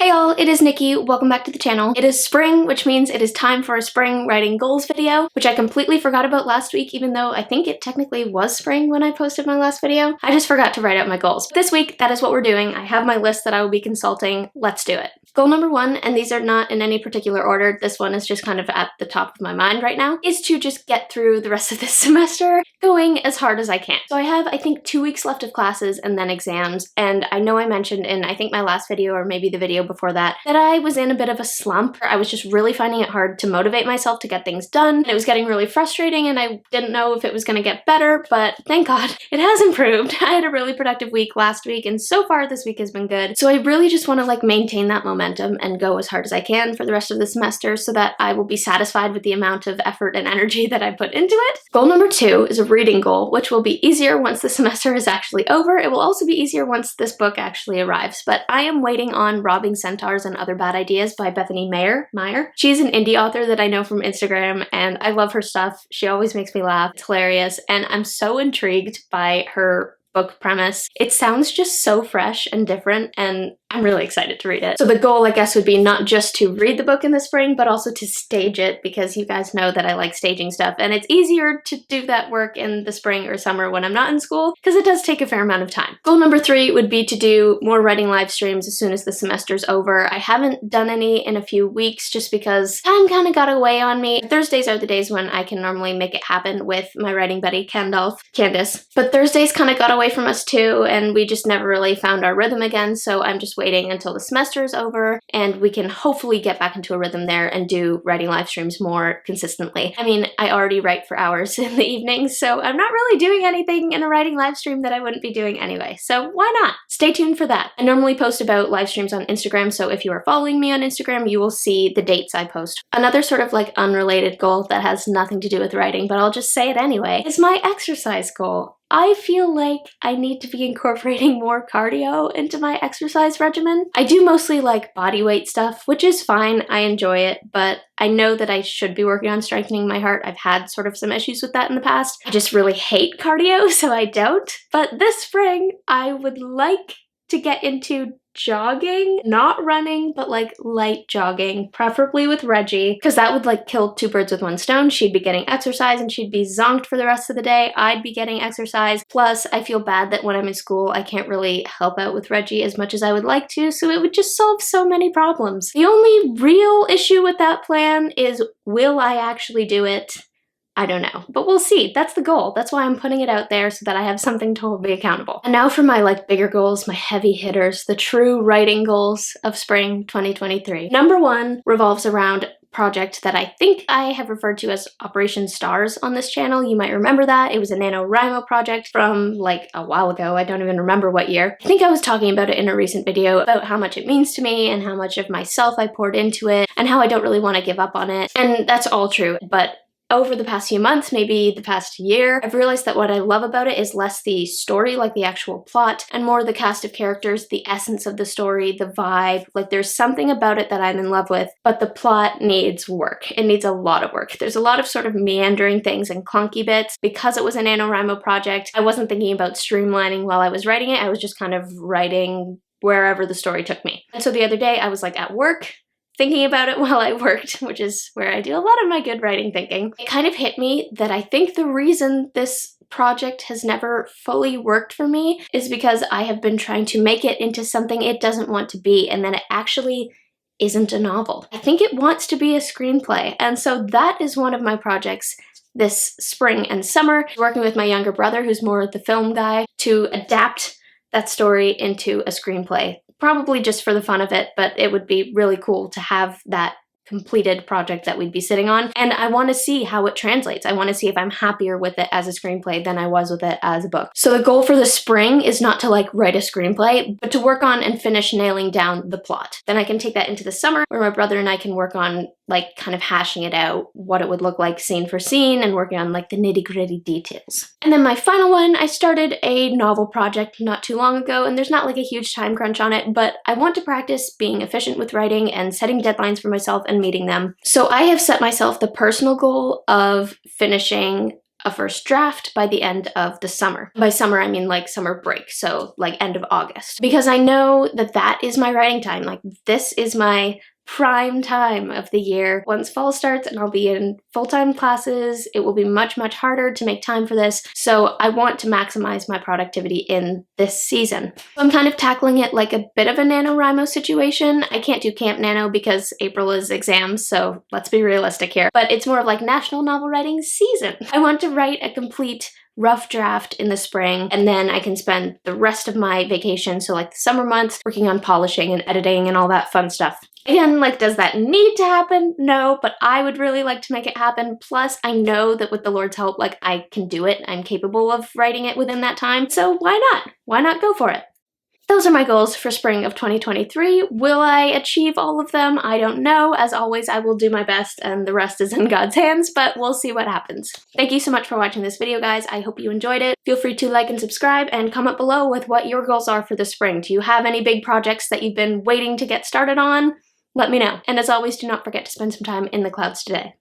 Hey all, it is Nikki. Welcome back to the channel. It is spring, which means it is time for a spring writing goals video, which I completely forgot about last week, even though I think it technically was spring when I posted my last video. I just forgot to write out my goals. This week, that is what we're doing. I have my list that I will be consulting. Let's do it. Goal number one, and these are not in any particular order, this one is just kind of at the top of my mind right now, is to just get through the rest of this semester going as hard as I can. So I have, I think, 2 weeks left of classes and then exams, and I know I mentioned in, I think, my last video or maybe the video before that I was in a bit of a slump. I was just really finding it hard to motivate myself to get things done. It was getting really frustrating and I didn't know if it was going to get better, but thank God it has improved. I had a really productive week last week and so far this week has been good. So I really just want to maintain that momentum and go as hard as I can for the rest of the semester so that I will be satisfied with the amount of effort and energy that I put into it. Goal number two is a reading goal, which will be easier once the semester is actually over. It will also be easier once this book actually arrives, but I am waiting on Robbing Centaurs and Other Bad Ideas by Bethany Meyer. She's an indie author that I know from Instagram and I love her stuff. She always makes me laugh. It's hilarious and I'm so intrigued by her book premise. It sounds just so fresh and different and I'm really excited to read it. So the goal, I guess, would be not just to read the book in the spring, but also to stage it because you guys know that I like staging stuff and it's easier to do that work in the spring or summer when I'm not in school because it does take a fair amount of time. Goal number three would be to do more writing live streams as soon as the semester's over. I haven't done any in a few weeks just because time kind of got away on me. Thursdays are the days when I can normally make it happen with my writing buddy Candace. But Thursdays kind of got away from us too and we just never really found our rhythm again, so I'm just waiting until the semester is over and we can hopefully get back into a rhythm there and do writing live streams more consistently. I mean, I already write for hours in the evenings, so I'm not really doing anything in a writing live stream that I wouldn't be doing anyway, so why not? Stay tuned for that. I normally post about live streams on Instagram, so if you are following me on Instagram, you will see the dates I post. Another sort of unrelated goal that has nothing to do with writing, but I'll just say it anyway, is my exercise goal. I feel like I need to be incorporating more cardio into my exercise regimen. I do mostly body weight stuff, which is fine, I enjoy it, but I know that I should be working on strengthening my heart. I've had sort of some issues with that in the past. I just really hate cardio, so I don't. But this spring, I would like to get into jogging, not running, but light jogging, preferably with Reggie, because that would kill two birds with one stone. She'd be getting exercise and she'd be zonked for the rest of the day. I'd be getting exercise. Plus, I feel bad that when I'm in school, I can't really help out with Reggie as much as I would like to, so it would just solve so many problems. The only real issue with that plan is, will I actually do it? I don't know, but we'll see. That's the goal. That's why I'm putting it out there so that I have something to hold me accountable. And now for my bigger goals, my heavy hitters, the true writing goals of spring 2023. Number one revolves around a project that I think I have referred to as Operation Stars on this channel. You might remember that. It was a NaNoWriMo project from a while ago. I don't even remember what year. I think I was talking about it in a recent video about how much it means to me and how much of myself I poured into it and how I don't really want to give up on it. And that's all true, but over the past few months, maybe the past year, I've realized that what I love about it is less the story, the actual plot, and more the cast of characters, the essence of the story, the vibe. There's something about it that I'm in love with, but the plot needs work. It needs a lot of work. There's a lot of sort of meandering things and clunky bits. Because it was a NaNoWriMo project, I wasn't thinking about streamlining while I was writing it. I was just kind of writing wherever the story took me. And so the other day, I was at work, thinking about it while I worked, which is where I do a lot of my good writing thinking. It kind of hit me that I think the reason this project has never fully worked for me is because I have been trying to make it into something it doesn't want to be, and then it actually isn't a novel. I think it wants to be a screenplay, and so that is one of my projects this spring and summer, working with my younger brother, who's more the film guy, to adapt that story into a screenplay. Probably just for the fun of it, but it would be really cool to have that completed project that we'd be sitting on. And I want to see how it translates. I want to see if I'm happier with it as a screenplay than I was with it as a book. So the goal for the spring is not to write a screenplay, but to work on and finish nailing down the plot. Then I can take that into the summer where my brother and I can work on kind of hashing it out, what it would look like scene for scene and working on the nitty-gritty details. And then my final one, I started a novel project not too long ago and there's not a huge time crunch on it, but I want to practice being efficient with writing and setting deadlines for myself and meeting them. So I have set myself the personal goal of finishing a first draft by the end of the summer. By summer, I mean like summer break, so like end of August. Because I know that that is my writing time. Like, this is my prime time of the year. Once fall starts and I'll be in full-time classes, it will be much, much harder to make time for this. So I want to maximize my productivity in this season. I'm kind of tackling it like a bit of a NaNoWriMo situation. I can't do Camp Nano because April is exams, so let's be realistic here. But it's more of like National Novel Writing season. I want to write a complete rough draft in the spring, and then I can spend the rest of my vacation, so like the summer months, working on polishing and editing and all that fun stuff. Again, like, does that need to happen? No, but I would really like to make it happen. Plus, I know that with the Lord's help, like, I can do it. I'm capable of writing it within that time, so why not? Why not go for it? Those are my goals for spring of 2023. Will I achieve all of them? I don't know. As always, I will do my best and the rest is in God's hands, but we'll see what happens. Thank you so much for watching this video, guys. I hope you enjoyed it. Feel free to like and subscribe and comment below with what your goals are for the spring. Do you have any big projects that you've been waiting to get started on? Let me know. And as always, do not forget to spend some time in the clouds today.